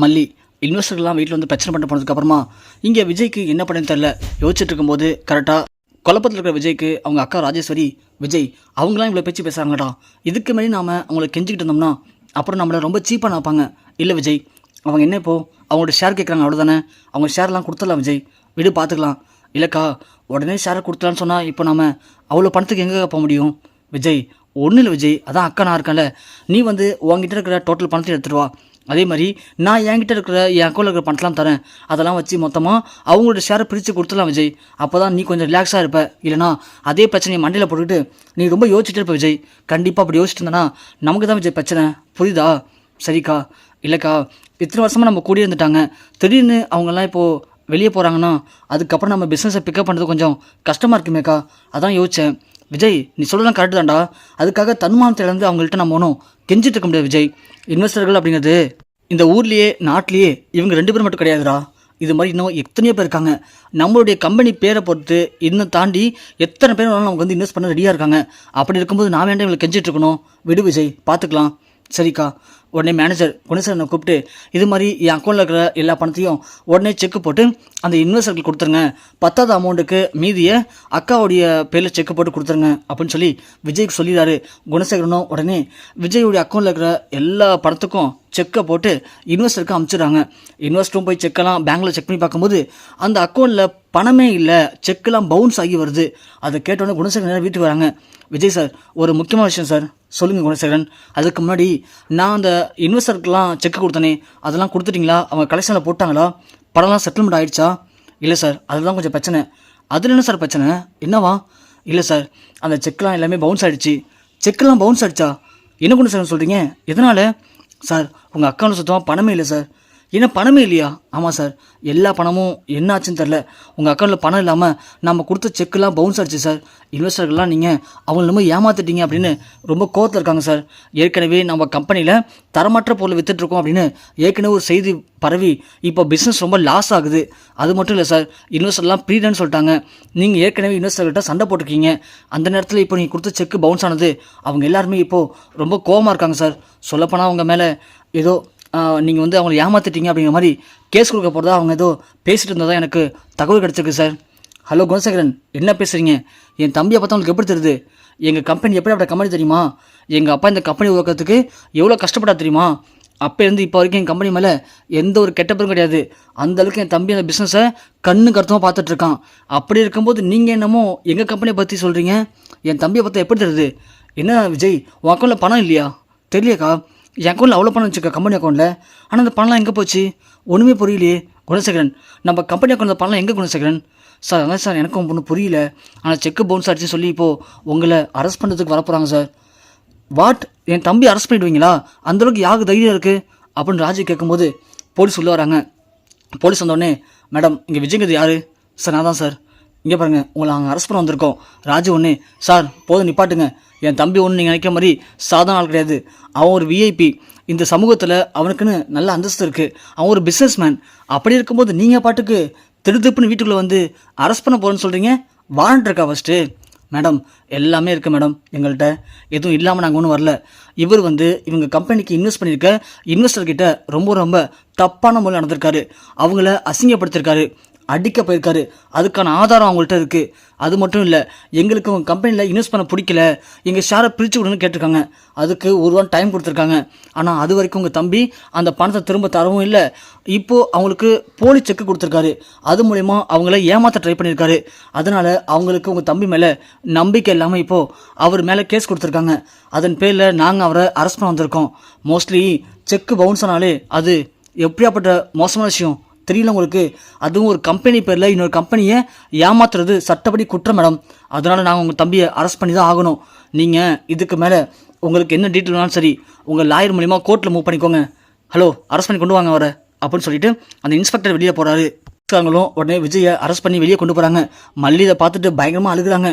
மல்லி இன்வெஸ்டர்லாம் வீட்டில் வந்து பிரச்சனை பண்ண போனதுக்கப்புறமா இங்கே விஜய்க்கு என்ன பண்ணு தெரில யோசிச்சுட்டு இருக்கும்போது கரெக்டாக குழப்பத்தில் இருக்கிற விஜய்க்கு அவங்க அக்கா ராஜேஸ்வரி, விஜய் அவங்களாம் இவ்வளோ பேச்சு பேசுகிறாங்கடா, இதுக்கு மேலே நாம் அவங்கள கெஞ்சிக்கிட்டு இருந்தோம்னா அப்புறம் நம்மளை ரொம்ப சீப்பாக நினைப்பாங்க. இல்லை விஜய், அவங்க என்ன இப்போது அவங்களோட ஷேர் கேட்குறாங்க, அவ்வளோதானே, அவங்க ஷேர்லாம் கொடுத்துடலாம் விஜய், விடு பார்த்துக்கலாம். இல்லைக்கா, உடனே ஷேரை கொடுத்துலான்னு சொன்னால் இப்போ நம்ம அவ்வளோ பணத்துக்கு எங்கே போக முடியும் விஜய்? ஒன்றும் இல்லை விஜய், அதான் அக்கா நான் இருக்கேன்ல, நீ வந்து உங்ககிட்ட இருக்கிற டோட்டல் பணத்தை எடுத்துகிட்டு வா, அதே மாதிரி நான் என்கிட்ட இருக்கிற என் அக்கௌண்ட்டில் இருக்கிற பணத்தெலாம் தரேன், அதெல்லாம் வச்சு மொத்தமாக அவங்களோட ஷேரை பிரித்து கொடுத்துடலாம் விஜய். அப்போ தான் நீ கொஞ்சம் ரிலாக்ஸாக இருப்ப. இல்லைனா அதே பிரச்சனையை மண்டையில் போட்டுக்கிட்டு நீ ரொம்ப யோசிச்சுட்டு இருப்ப விஜய். கண்டிப்பாக அப்படி யோசிச்சுட்டு இருந்தேன்னா நமக்கு தான் விஜய் பிரச்சனை, புரியுதா? சரிக்கா. இல்லைக்கா, இத்தனை வருஷமாக நம்ம கூடிய இருந்துட்டாங்க, திடீர்னு அவங்கெல்லாம் இப்போது வெளியே போகிறாங்கன்னா அதுக்கப்புறம் நம்ம பிஸ்னஸை பிக்கப் பண்ணுறது கொஞ்சம் கஷ்டமாக இருக்குமேக்கா, அதான் யோசித்தேன். விஜய், நீ சொல்லலாம் கரெக்டு தான்டா, அதுக்காக தன்மானத்தை இழந்து அவங்கள்ட்ட நம்ம ஒன்றும் கெஞ்சிட்டு இருக்க முடியாது விஜய். இன்வெஸ்டர்கள் அப்படிங்கிறது இந்த ஊர்லேயே நாட்டிலேயே இவங்க 2 பேர் மட்டும் கிடையாதுடா, இது மாதிரி இன்னும் எத்தனையோ பேர் இருக்காங்க. நம்மளுடைய கம்பெனி பேரை பொறுத்து இன்னும் தாண்டி எத்தனை பேர் வேணாலும் நமக்கு வந்து இன்வெஸ்ட் பண்ண ரெடியாக இருக்காங்க. அப்படி இருக்கும்போது நான் வேண்டாம் இவங்களை கெஞ்சிட்டு இருக்கணும், விடு விஜய், பார்த்துக்கலாம். சரிக்கா. உடனே மேனேஜர் குணசேகரனை கூப்பிட்டு இது மாதிரி என் அக்கௌண்ட்டில் இருக்கிற எல்லா பணத்தையும் உடனே செக்கு போட்டு அந்த இன்வெஸ்டருக்கு கொடுத்துருங்க, 10வது அமௌண்ட்டுக்கு மீதியை அக்காவுடைய பேரில் செக்கு போட்டு கொடுத்துருங்க அப்படின்னு சொல்லி விஜய்க்கு சொல்லிடுறாரு. குணசேகரனும் உடனே விஜயுடைய அக்கௌண்ட்டில் இருக்கிற எல்லா பணத்துக்கும் செக்கை போட்டு இன்வெஸ்டருக்கு அனுப்பிச்சிடுறாங்க. இன்வெஸ்டரும் போய் செக்கெல்லாம் பேங்க்கில் செக் பண்ணி பார்க்கும்போது அந்த அக்கௌண்ட்டில் பணமே இல்லை, செக்கெல்லாம் பவுன்ஸ் ஆகி வருது. அதை கேட்டோன்னே குணசேகரன் வீட்டுக்கு வராங்க. விஜய் சார், ஒரு முக்கியமான விஷயம் சார். சொல்லுங்கள் குணசேகரன். அதுக்கு முன்னாடி நான் அந்த இன்வெஸ்டருக்கெலாம் செக்கு கொடுத்தனே, அதெல்லாம் கொடுத்துட்டிங்களா? அவங்க கலெக்ஷனில் போட்டாங்களா? பணம்லாம் செட்டில்மெண்ட் ஆகிடுச்சா? இல்லை சார், அதுதான் கொஞ்சம் பிரச்சனை. அதில் என்ன சார் பிரச்சனை? என்னவா? இல்லை சார், அந்த செக்லாம் எல்லாமே பவுன்ஸ் ஆகிடுச்சு. செக்கெல்லாம் பவுன்ஸ் ஆகிடுச்சா? என்ன குணசேகரன் சொல்கிறீங்க? எதனால் சார்? உங்கள் அக்கௌண்ட்டில் சுத்தமாக பணமே இல்லை சார். என்ன பணமே இல்லையா? ஆமாம் சார், எல்லா பணமும் என்ன ஆச்சுன்னு தெரில. உங்கள் அக்கௌண்ட்டில் பணம் இல்லாமல் நம்ம கொடுத்த செக்கெல்லாம் பவுன்ஸ் ஆச்சு சார். இன்வெஸ்டர்கள்லாம் நீங்கள் அவங்கள ரொம்ப ஏமாற்றிட்டீங்க அப்படின்னு ரொம்ப கோவத்தில் இருக்காங்க சார். ஏற்கனவே நம்ம கம்பெனியில் தரமற்ற பொருளை விற்றுட்ருக்கோம் அப்படின்னு ஏற்கனவே ஒரு செய்தி பரவி இப்போ பிஸ்னஸ் ரொம்ப லாஸ் ஆகுது. அது மட்டும் இல்லை சார், இன்வெஸ்டர்லாம் ப்ரீடன்னு சொல்லிட்டாங்க. நீங்கள் ஏற்கனவே இன்வெஸ்டர்கிட்ட சண்டை போட்டிருக்கீங்க. அந்த நேரத்தில் இப்போ நீங்கள் கொடுத்த செக்கு பவுன்ஸ் ஆனது அவங்க எல்லாருமே இப்போது ரொம்ப கோவமாக இருக்காங்க சார். சொல்லப்போனால் அவங்க மேலே ஏதோ நீங்கள் வந்து அவங்களை ஏமாற்றிட்டீங்க அப்படிங்கிற மாதிரி கேஸ் கொடுக்க போகிறதா அவங்க ஏதோ பேசிகிட்டு இருந்ததா எனக்கு தகவல் கிடச்சிருக்கு சார். ஹலோ குணசேகரன், என்ன பேசுகிறீங்க? என் தம்பியை பார்த்தா உங்களுக்கு எப்படி தெரியுது? எங்கள் கம்பெனி எப்படி அப்படி கம்பெனி தெரியுமா? எங்கள் அப்பா இந்த கம்பெனி உருவாக்கிறதுக்கு எவ்வளோ கஷ்டப்பட்டா தெரியுமா? அப்போலேருந்து இப்போ வரைக்கும் என் கம்பெனி மேலே எந்த ஒரு கெட்ட பேரும் கிடையாது. அந்தளவுக்கு என் தம்பி அந்த பிஸ்னஸை கண்ணு கருத்தமாக பார்த்துட்ருக்கான். அப்படி இருக்கும்போது நீங்கள் என்னமோ எங்கள் கம்பெனியை பற்றி சொல்கிறீங்க? என் தம்பியை பார்த்தா எப்படி தெரியுது? என்ன விஜய், உன் அக்கௌண்ட்டில் பணம் இல்லையா? தெரியலையாக்கா, என் அக்கௌண்ட்டில் அவ்வளோ பணம் வச்சுருக்க கம்பெனி அக்கௌண்ட்டில். ஆனால் அந்த பணம்லாம் எங்கே போச்சு? ஒன்றுமே புரியலையே குணசேகரன். நம்ம கம்பெனி அக்கௌண்ட்டில் பணம் எங்கே குணசேகரன்? சார் அதான் சார், எனக்கும் ஒன்றும் புரியல. ஆனால் செக்கு பவுன்ஸ் ஆகிடுச்சுன்னு சொல்லி இப்போது உங்களை அரெஸ்ட் பண்ணுறதுக்கு வரப்போகிறாங்க சார். வாட்? என் தம்பி அரெஸ்ட் பண்ணிவிடுவீங்களா? அந்தளவுக்கு யாருக்கு தைரியம் இருக்குது அப்படின்னு ராஜு கேட்கும்போது போலீஸ் உள்ள வராங்க. போலீஸ் வந்தோடனே, மேடம் இங்கே விஜய்ங்கிறது யார்? சார் நான் தான் சார். இங்கே பாருங்கள், உங்களை நாங்கள் அரெஸ்ட் பண்ண வந்திருக்கோம். ராஜு ஒன்று, சார் போதும் நிப்பாட்டுங்க. என் தம்பி ஒன்று நீங்கள் நினைக்கிற மாதிரி சாதாரண ஆள் கிடையாது. அவன் ஒரு விஐபி. இந்த சமூகத்தில் அவனுக்குன்னு நல்ல அந்தஸ்து இருக்குது. அவன் ஒரு பிஸ்னஸ் மேன். அப்படி இருக்கும்போது நீங்கள் பாட்டுக்கு திருப்புன்னு வீட்டுக்குள்ளே வந்து அரெஸ்ட் பண்ண போகிறேன்னு சொல்கிறீங்க. வாரண்ட் இருக்கா ஃபஸ்ட்டு? மேடம் எல்லாமே இருக்குது மேடம், எங்கள்கிட்ட எதுவும் இல்லாமல் நாங்கள் ஒன்றும் வரல. இவர் வந்து இவங்க கம்பெனிக்கு இன்வெஸ்ட் பண்ணியிருக்க இன்வெஸ்டர்கிட்ட ரொம்ப ரொம்ப தப்பான முறையில் நடந்திருக்காரு. அவங்கள அசிங்கப்படுத்திருக்காரு, அடிக்க போயிருக்காரு. அதுக்கான ஆதாரம் அவங்கள்ட்ட இருக்குது. அது மட்டும் இல்லை, எங்களுக்கு உங்கள் கம்பெனியில் இன்வெஸ்ட் பண்ண பிடிக்கல, எங்கள் ஷேரை பிரித்து விடுன்னு கேட்டிருக்காங்க. அதுக்கு 1 வாரம் டைம் கொடுத்துருக்காங்க. ஆனால் அது வரைக்கும் உங்கள் தம்பி அந்த பணத்தை திரும்ப தரவும் இல்லை. இப்போது அவங்களுக்கு போலி செக்கு கொடுத்துருக்காரு. அது மூலயமா அவங்கள ஏமாற்ற ட்ரை பண்ணியிருக்காரு. அதனால் அவங்களுக்கு உங்கள் தம்பி மேலே நம்பிக்கை இல்லாமல் இப்போது அவர் மேலே கேஸ் கொடுத்துருக்காங்க. அதன் பேரில் நாங்கள் அவரை அரெஸ்ட் பண்ண வந்திருக்கோம். மோஸ்ட்லி செக்கு பவுன்ஸ் ஆனாலே அது எப்படியாப்பட்ட மோசமான விஷயம் தெரியல உங்களுக்கு? அதுவும் ஒரு கம்பெனி பேரில் இன்னொரு கம்பெனியை ஏமாத்துறது சட்டப்படி குற்றம் மேடம். அதனால் நாங்கள் உங்கள் தம்பியை அரெஸ்ட் பண்ணி தான் ஆகணும். நீங்கள் இதுக்கு மேலே உங்களுக்கு என்ன டீட்டெயில் வேணாலும் சரி, உங்கள் லாயர் மூலிமா கோர்ட்டில் மூவ் பண்ணிக்கோங்க. ஹலோ, அரெஸ்ட் பண்ணி கொண்டு வாங்க அவரை அப்படின்னு சொல்லிட்டு அந்த இன்ஸ்பெக்டர் வெளியே போகிறாரு. அவங்களும் உடனே விஜயை அரெஸ்ட் பண்ணி வெளியே கொண்டு போகிறாங்க. மல்லி இதை பார்த்துட்டு பயங்கரமாக அழுகுறாங்க.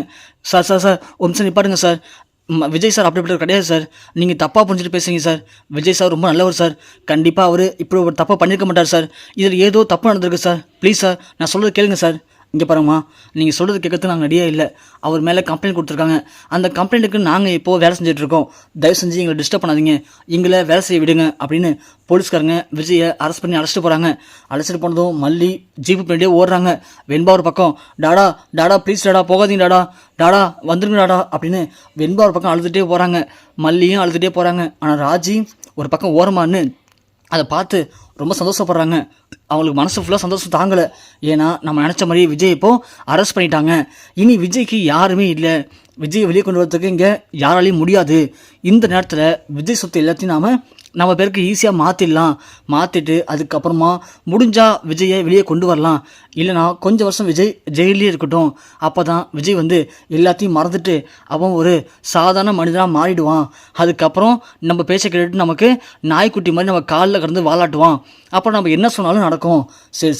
சார் சார் சார், ஒரு நிமிஷம் நிப்பாட்டுங்க சார். விஜய் சார் அப்படிப்பட்ட கிடையாது சார், நீங்கள் தப்பாக புரிஞ்சுட்டு பேசுகிறீங்க சார். விஜய் சார் ரொம்ப நல்லவர் சார். கண்டிப்பாக அவர் இப்படி ஒரு தப்பாக பண்ணியிருக்க மாட்டார் சார். இதில் ஏதோ தப்பு நடந்திருக்கு சார். ப்ளீஸ் சார், நான் சொல்கிறது கேளுங்க சார். இங்கே பாருங்கம்மா, நீங்கள் சொல்கிறது கேட்கறதுக்கு நாங்கள் ரெடியாக இல்லை. அவர் மேலே கம்ப்ளைண்ட் கொடுத்துருக்காங்க. அந்த கம்ப்ளைண்ட்டுக்கு நாங்கள் இப்போது வேலை செஞ்சிட்ருக்கோம். தயவு செஞ்சு எங்களை டிஸ்டர்ப் பண்ணாதீங்க, எங்களை வேலை செய்ய விடுங்க அப்படின்னு போலீஸ்காரங்க விஜயை அரெஸ்ட் பண்ணி அழைச்சிட்டு போகிறாங்க. அழைச்சிட்டு போனதும் மல்லி ஜீப்பு பின்னாடியே ஓடுறாங்க. வெண்பா ஒரு பக்கம், டாடா டாடா ப்ளீஸ் டாடா போகாதீங்க டாடா, டாடா வந்துருங்க டாடா அப்படின்னு வெண்பா ஒரு பக்கம் அழுதுகிட்டே போகிறாங்க. மல்லியும் அழுதுகிட்டே போகிறாங்க. ஆனால் ராஜி ஒரு பக்கம் ஓரமானு அதை பார்த்து ரொம்ப சந்தோஷப்படுறாங்க. அவங்களுக்கு மனசு ஃபுல்லாக சந்தோஷம் தாங்கலை. ஏன்னா நம்ம நினச்ச மாதிரியே விஜய் இப்போது அரெஸ்ட் பண்ணிட்டாங்க. இனி விஜய்க்கு யாருமே இல்லை. விஜய் வெளியே கொண்டு வரதுக்கு இங்கே யாராலையும் முடியாது. இந்த நேரத்தில் விஜய் சொத்து எல்லாத்தையும் நம்ம பேருக்கு ஈஸியாக மாற்றிட்டு அதுக்கப்புறமா முடிஞ்சால் விஜயை வெளியே கொண்டு வரலாம். இல்லைனா கொஞ்சம் வருஷம் விஜய் ஜெயிலே இருக்கட்டும். அப்போ தான் விஜய் எல்லாத்தையும் மறந்துட்டு அவன் ஒரு சாதாரண மனிதனாக மாறிடுவான். அதுக்கப்புறம் நம்ம பேச்சை கேட்டுட்டு நமக்கு நாய்க்குட்டி மாதிரி நம்ம காலில் கடந்து வாலாட்டுவான். அப்புறம் நம்ம என்ன சொன்னாலும் நடக்கும்.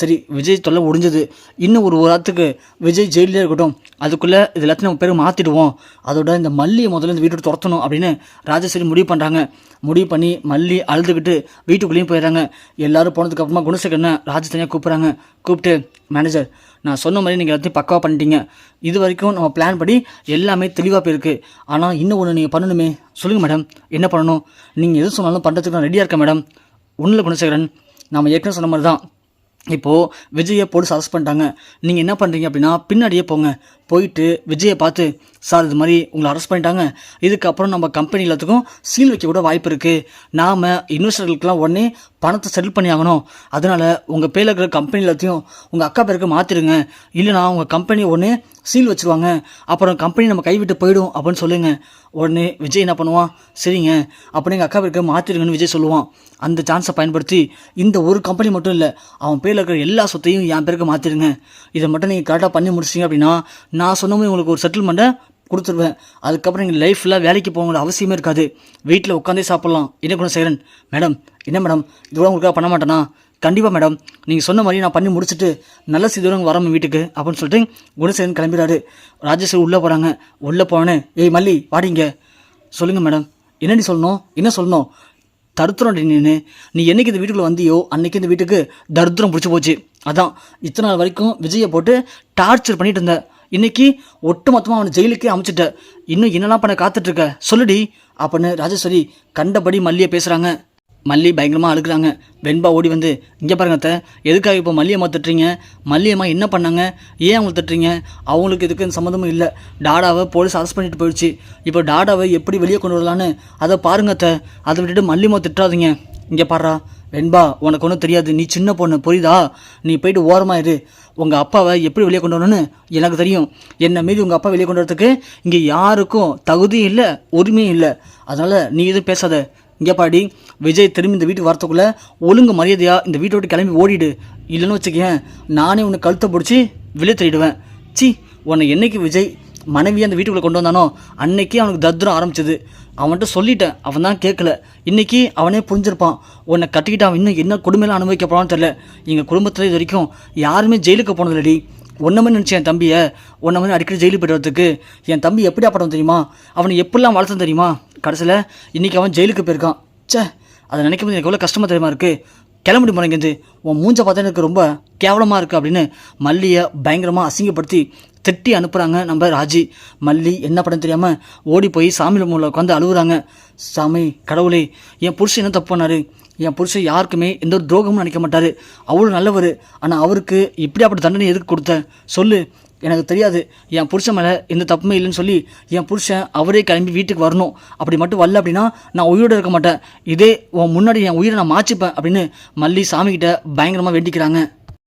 சரி விஜய் தொல்லை முடிஞ்சது. இன்னும் ஒரு வாரத்துக்கு விஜய் ஜெயிலே இருக்கட்டும். அதுக்குள்ளே இது எல்லாத்தையும் நம்ம பேர் மாற்றிடுவோம். அதோட இந்த மல்லியை முதல்ல இந்த வீட்டை துரத்தணும் அப்படின்னு ராஜேஸ்வரி முடிவு பண்ணுறாங்க. முடிவு பண்ணி மல்லி அழுதுகிட்டு வீட்டுக்குள்ளேயும் போயிடுறாங்க. எல்லோரும் போனதுக்கப்புறமா குணசேகரனை ராஜ் தனியாக கூப்பிட்டு, மேனேஜர், நான் சொன்ன மாதிரி நீங்கள் எல்லாத்தையும் பக்காவாக பண்ணிட்டீங்க. இது வரைக்கும் நம்ம பிளான் படி எல்லாமே தெளிவாக போயிருக்கு. ஆனால் இன்னும் ஒன்று நீங்கள் பண்ணணுமே. சொல்லுங்கள் மேடம், என்ன பண்ணணும்? நீங்கள் எது சொன்னாலும் பண்ணுறதுக்கு நான் ரெடியாக இருக்கேன் மேடம். ஒன்றும் இல்லை குணசேகரன், நம்ம ஏற்கனவே சொன்ன மாதிரி தான். இப்போது விஜயை போலீஸ் அரெஸ்ட் பண்ணிட்டாங்க. நீங்கள் என்ன பண்ணுறீங்க அப்படின்னா பின்னாடியே போயிட்டு விஜயை பார்த்து, சார் இது மாதிரி உங்களை அரெஸ்ட் பண்ணிட்டாங்க, இதுக்கப்புறம் நம்ம கம்பெனி எல்லாத்துக்கும் சீல் வைக்க கூட வாய்ப்பு இருக்குது. நாம் இன்வெஸ்டர்களுக்கெல்லாம் உடனே பணத்தை செட்டில் பண்ணி ஆகணும். அதனால் உங்கள் பேரில் இருக்கிற கம்பெனி எல்லாத்தையும் உங்கள் அக்கா பேருக்கு மாற்றிடுங்க. இல்லைனா உங்கள் கம்பெனி உடனே சீல் வச்சுருவாங்க. அப்புறம் கம்பெனி நம்ம கைவிட்டு போயிடும் அப்படின்னு சொல்லுங்கள். உடனே விஜய் என்ன பண்ணுவான், சரிங்க அப்படின்னு எங்கள் அக்கா பேருக்கு மாற்றிடுங்கன்னு விஜய் சொல்லுவான். அந்த சான்ஸை பயன்படுத்தி இந்த ஒரு கம்பெனி மட்டும் இல்லை, அவன் பேரில் இருக்கிற எல்லா சொத்தையும் என் பேருக்கு மாற்றிடுங்க. இதை மட்டும் நீங்கள் கரெக்டாக பண்ணி முடிச்சிங்க அப்படின்னா நான் சொன்ன மாதிரி உங்களுக்கு ஒரு செட்டில்மெண்ட்டை கொடுத்துருவேன். அதுக்கப்புறம் நீங்கள் லைஃப் ஃபுல்லாக வேலைக்கு போகணுங்கிற அவசியமே இருக்காது. வீட்டில் உட்காந்தே சாப்பிட்லாம். என்ன கூட செய்கிறேன் மேடம். என்ன மேடம், இதுவரை உங்களுக்காக பண்ண மாட்டேனா? கண்டிப்பாக மேடம், நீங்கள் சொன்ன மாதிரி நான் பண்ணி முடிச்சுட்டு நல்ல செய்தவங்க வரோம் வீட்டுக்கு அப்படின்னு சொல்லிட்டு குணசேகரன் கிளம்பிடாரு. ராஜேஸ்வரி உள்ளே போகிறாங்க. உள்ளே போனேன்னு, ஏய் மல்லி வாடிங்க. சொல்லுங்கள் மேடம். என்னடி சொல்லணும்? என்ன சொல்லணும்? தருத்திரம் நீ என்னைக்கு இந்த வீட்டுக்குள்ளே வந்தியோ அன்றைக்கி இந்த வீட்டுக்கு தருத்திரம் பிடிச்சி போச்சு. அதான் இத்தனை நாள் வரைக்கும் விஜயை போட்டு டார்ச்சர் பண்ணிட்டு இருந்தேன். இன்றைக்கி ஒட்டு மொத்தமாக அவனை ஜெயிலுக்கே அமைச்சிட்ட. இன்னும் என்னெல்லாம் பண்ண காத்துட்ருக்க சொல்லுடி அப்படின்னு ராஜேஸ்வரி கண்டபடி மல்லியை பேசுகிறாங்க. மல்லி பயங்கரமாக அழுகிறாங்க. வெண்பா ஓடி வந்து, இங்கே பாருங்க அத்தை, எதுக்காக இப்போ மல்லியம்மா திட்டுறீங்க? மல்லியம்மா என்ன பண்ணாங்க? ஏன் அவங்க திட்டுறீங்க? அவங்களுக்கு இதுக்கு சம்மந்தமும் இல்லை. டாடாவை போலீஸ் அரெஸ்ட் பண்ணிட்டு போயிடுச்சு. இப்போ டாடாவை எப்படி வெளியே கொண்டு வரலான்னு அதை பாருங்க அத்தை. அதை விட்டுட்டு மல்லியம்மா திட்டாதீங்க. இங்கே பாடுறா வெண்பா, உனக்கு ஒன்றும் தெரியாது, நீ சின்ன பொண்ணு புரியுதா? நீ போயிட்டு ஓரமாயிரு. உங்கள் அப்பாவை எப்படி வெளியே கொண்டு வரணும்னு எனக்கு தெரியும். என்னை மீறி உங்கள் அப்பா வெளியே கொண்டு வரதுக்கு இங்கே யாருக்கும் தகுதியும் இல்லை, உரிமையும் இல்லை. அதனால் நீ எதுவும் பேசாத. இங்கே பாடி, விஜய் திரும்பி இந்த வீட்டுக்கு வரத்துக்குள்ளே ஒழுங்கு மரியாதையாக இந்த வீட்டை விட்டு கிளம்பி ஓடிடு. இல்லைன்னு வச்சுக்கேன், நானே உன்னை கழுத்தை பிடிச்சி வெளியே தள்ளிடுவேன். உன்னை என்னைக்கு விஜய் மனைவியை அந்த வீட்டுக்குள்ளே கொண்டு வந்தானோ அன்னைக்கே அவனுக்கு தத்ரம் ஆரம்பிச்சது. அவன்கிட்ட சொல்லிட்டேன், அவன் தான் கேட்கல. இன்றைக்கி அவனே புரிஞ்சிருப்பான். உன்னை கட்டிக்கிட்டு அவன் இன்னும் என்ன கொடுமையெல்லாம் அனுபவிக்க போகிறான்னு தெரில. எங்கள் குடும்பத்தில் இது வரைக்கும் யாருமே ஜெயிலுக்கு போனதில்லடி. ஒன்றை மாதிரி நினச்சி என் தம்பியை ஒன்றை மாதிரி அடிக்கடி ஜெயிலுக்கு போய்ட்டு வரதுக்கு. என் தம்பி எப்படி அப்படம் தெரியுமா? அவனை எப்படிலாம் வளர்த்தன் தெரியுமா? கடைசியில் இன்றைக்கி அவன் ஜெயிலுக்கு போயிருக்கான். அதை நினைக்கும் போது எனக்கு எவ்வளோ கஷ்டமாக தெரியுமா இருக்குது. கிளம்பி போனேங்கேருந்து உன் மூஞ்சை பார்த்தா எனக்கு ரொம்ப கேவலமாக இருக்குது அப்படின்னு மல்லியை பயங்கரமாக அசிங்கப்படுத்தி திட்டி அனுப்புகிறாங்க நம்ம ராஜி. மல்லி என்ன பண்ண தெரியாமல் ஓடி போய் சாமி மூலம் உட்காந்து அழுகுறாங்க. சாமி கடவுளே, என் புருஷன் என்ன தப்பு பண்ணார்? என் புருஷன் யாருக்குமே எந்த ஒரு துரோகமும் நினைக்க மாட்டார், அவ்வளோ நல்லவர். ஆனால் அவருக்கு இப்படி அப்படி தண்டனை எதுக்கு கொடுத்த சொல்லு? எனக்கு தெரியாது. என் புருஷன் மேலே எந்த தப்புமே இல்லைன்னு சொல்லி என் புருஷன் அவரே கிளம்பி வீட்டுக்கு வரணும். அப்படி மட்டும் வரல அப்படின்னா நான் உயிரோடு இருக்க மாட்டேன். இதே உன் முன்னாடி என் உயிரை நான் மாற்றிப்பேன் அப்படின்னு மல்லி சாமிக்கிட்ட பயங்கரமாக வேண்டிக்கிறாங்க.